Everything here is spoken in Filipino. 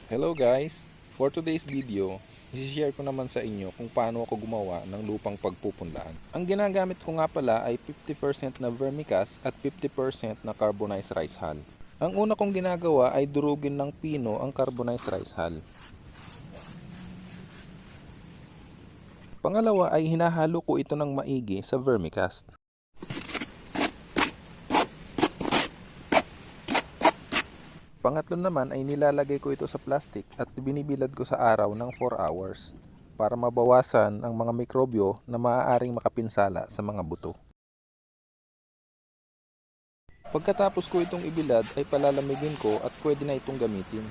Hello guys! For today's video, i-share ko naman sa inyo kung paano ako gumawa ng lupang pagpupunlaan. Ang ginagamit ko nga pala ay 50% na vermicast at 50% na carbonized rice hull. Ang una kong ginagawa ay durugin ng pino ang carbonized rice hull. Pangalawa ay hinahalo ko ito ng maigi sa vermicast. Pangatlo naman ay nilalagay ko ito sa plastic at binibilad ko sa araw ng 4 hours para mabawasan ang mga mikrobyo na maaaring makapinsala sa mga buto. Pagkatapos ko itong ibilad ay palalamigin ko at pwede na itong gamitin.